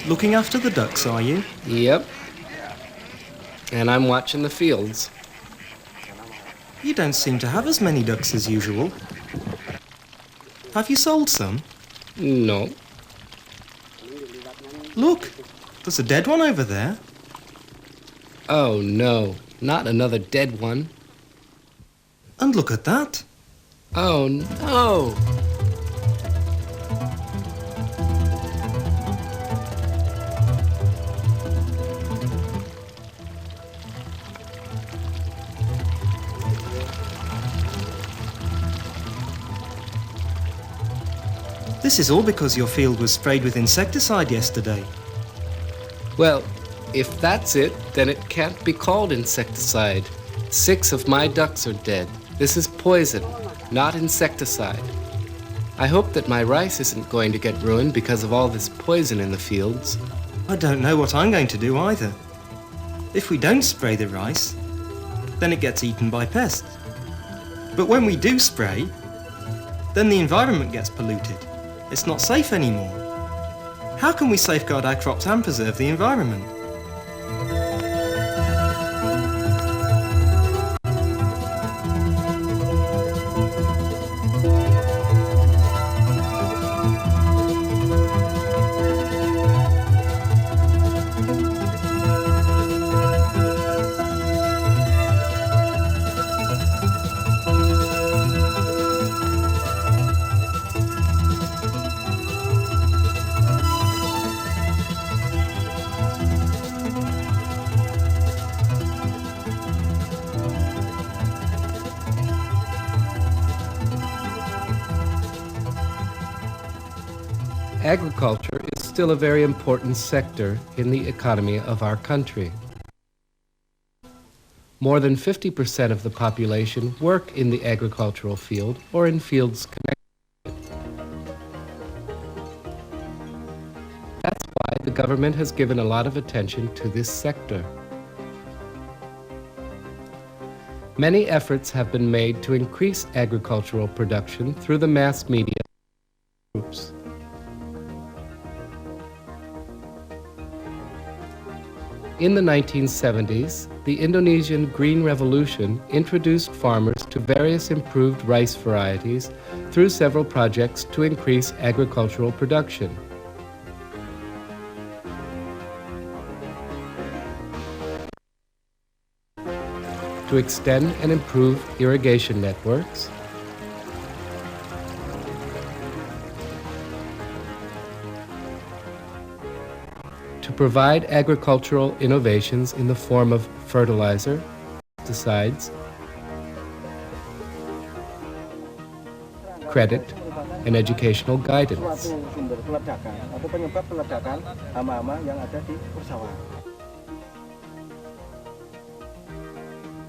Looking after the ducks, are you? Yep. And I'm watching the fields. You don't seem to have as many ducks as usual. Have you sold some? No. Look, there's a dead one over there. Oh, no. Not another dead one. And look at that. Oh, no. This is all because your field was sprayed with insecticide yesterday. Well, if that's it, then it can't be called insecticide. 6 of my ducks are dead. This is poison, not insecticide. I hope that my rice isn't going to get ruined because of all this poison in the fields. I don't know what I'm going to do either. If we don't spray the rice, then it gets eaten by pests. But when we do spray, then the environment gets polluted. It's not safe anymore. How can we safeguard our crops and preserve the environment? Agriculture is still a very important sector in the economy of our country. More than 50% of the population work in the agricultural field or in fields connected. That's why the government has given a lot of attention to this sector. Many efforts have been made to increase agricultural production through the mass media groups. In the 1970s, the Indonesian Green Revolution introduced farmers to various improved rice varieties through several projects to increase agricultural production. To extend and improve irrigation networks, to provide agricultural innovations in the form of fertilizer, pesticides, credit, and educational guidance.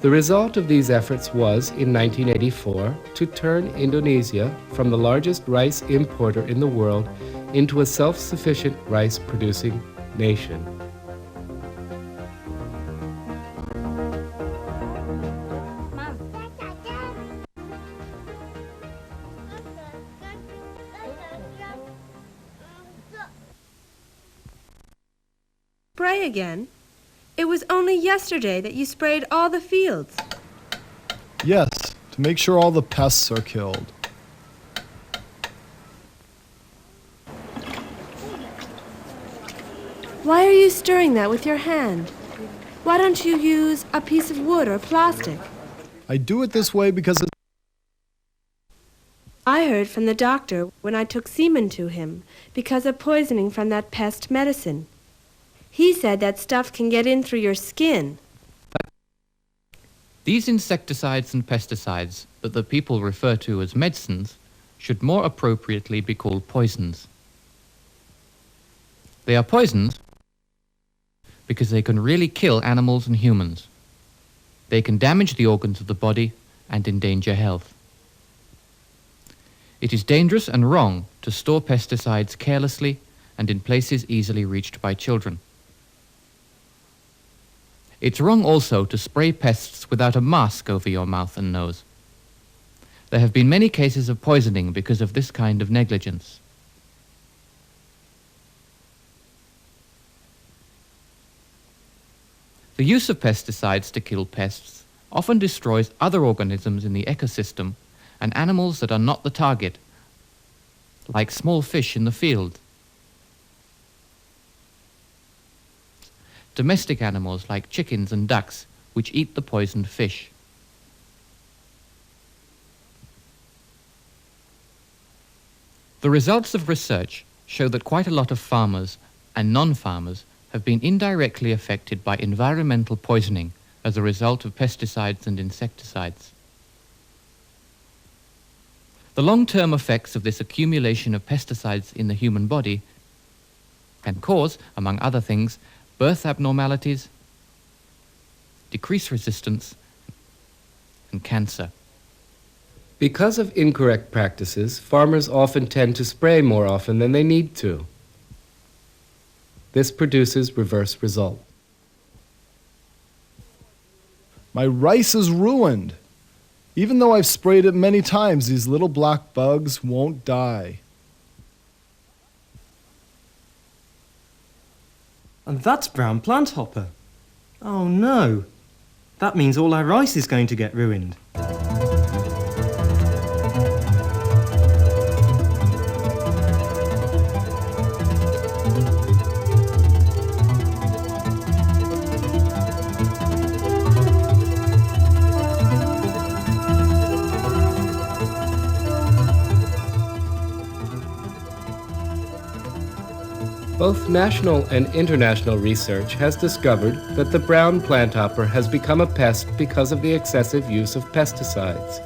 The result of these efforts was, in 1984, to turn Indonesia from the largest rice importer in the world into a self-sufficient rice-producing nation. Spray again? It was only yesterday that you sprayed all the fields. Yes, to make sure all the pests are killed. Why are you stirring that with your hand? Why don't you use a piece of wood or plastic? I do it this way because I heard from the doctor when I took semen to him because of poisoning from that pest medicine. He said that stuff can get in through your skin. These insecticides and pesticides that the people refer to as medicines should more appropriately be called poisons. They are poisons because they can really kill animals and humans. They can damage the organs of the body and endanger health. It is dangerous and wrong to store pesticides carelessly and in places easily reached by children. It's wrong also to spray pests without a mask over your mouth and nose. There have been many cases of poisoning because of this kind of negligence. The use of pesticides to kill pests often destroys other organisms in the ecosystem and animals that are not the target, like small fish in the field. Domestic animals like chickens and ducks, which eat the poisoned fish. The results of research show that quite a lot of farmers and non-farmers have been indirectly affected by environmental poisoning as a result of pesticides and insecticides. The long-term effects of this accumulation of pesticides in the human body can cause, among other things, birth abnormalities, decreased resistance, and cancer. Because of incorrect practices, farmers often tend to spray more often than they need to. This produces reverse results. My rice is ruined. Even though I've sprayed it many times, these little black bugs won't die. And that's brown plant hopper. Oh no. That means all our rice is going to get ruined. Both national and international research has discovered that the brown planthopper has become a pest because of the excessive use of pesticides.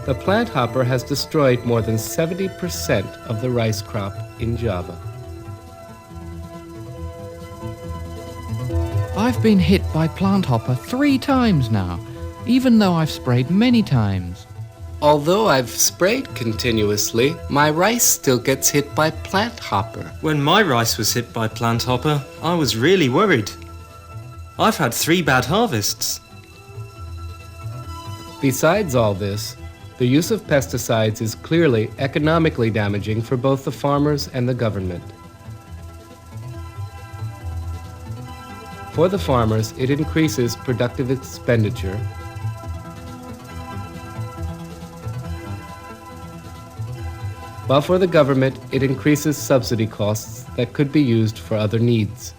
The planthopper has destroyed more than 70% of the rice crop in Java. I've been hit by planthopper 3 times now, even though I've sprayed many times. Although I've sprayed continuously, my rice still gets hit by planthopper. When my rice was hit by plant hopper, I was really worried. I've had 3 bad harvests. Besides all this, the use of pesticides is clearly economically damaging for both the farmers and the government. For the farmers, it increases productive expenditure, while for the government, it increases subsidy costs that could be used for other needs.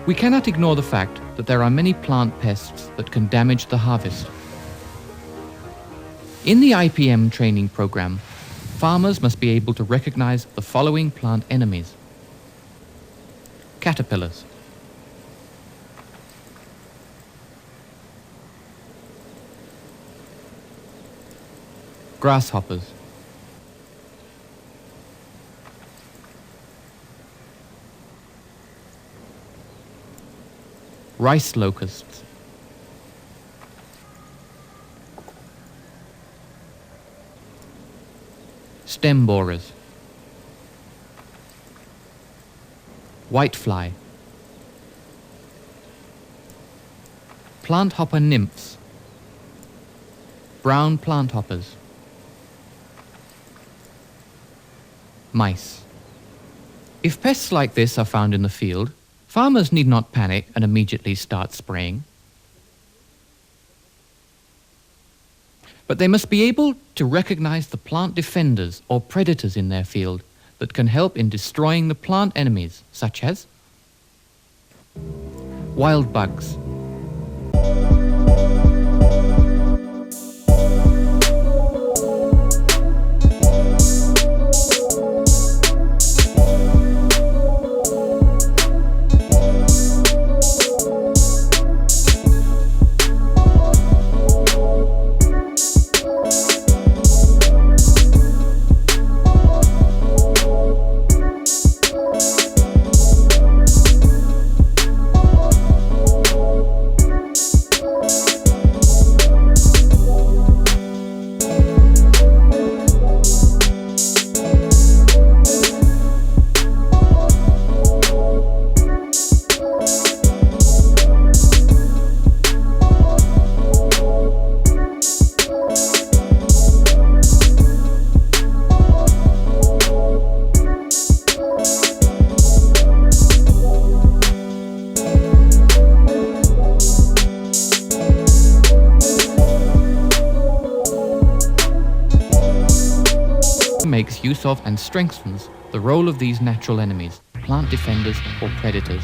We cannot ignore the fact that there are many plant pests that can damage the harvest. In the IPM training program, farmers must be able to recognize the following plant enemies: caterpillars. Grasshoppers. Rice locusts. Stem borers. Whitefly. Plant hopper nymphs. Brown plant hoppers. Mice. If pests like this are found in the field, farmers need not panic and immediately start spraying. But they must be able to recognize the plant defenders or predators in their field that can help in destroying the plant enemies, such as wild bugs. Makes use of and strengthens the role of these natural enemies, plant defenders or predators.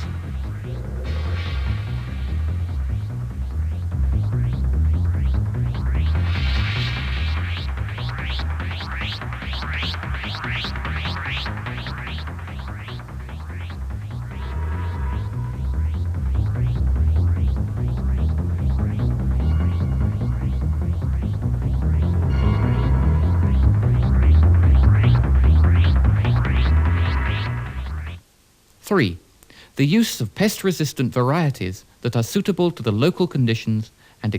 Three, the use of pest-resistant varieties that are suitable to the local conditions and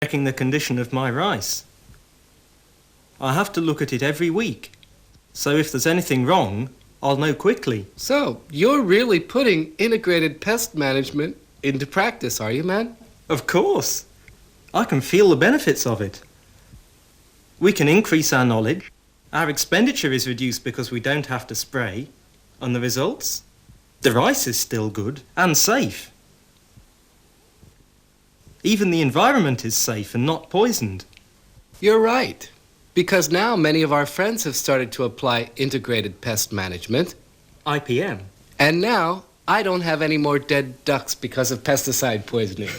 checking the condition of my rice. I have to look at it every week, so if there's anything wrong, I'll know quickly. So, you're really putting integrated pest management into practice, are you, man? Of course. I can feel the benefits of it. We can increase our knowledge, our expenditure is reduced because we don't have to spray, and the results? The rice is still good and safe. Even the environment is safe and not poisoned. You're right, because now many of our friends have started to apply integrated pest management, IPM. and now I don't have any more dead ducks because of pesticide poisoning.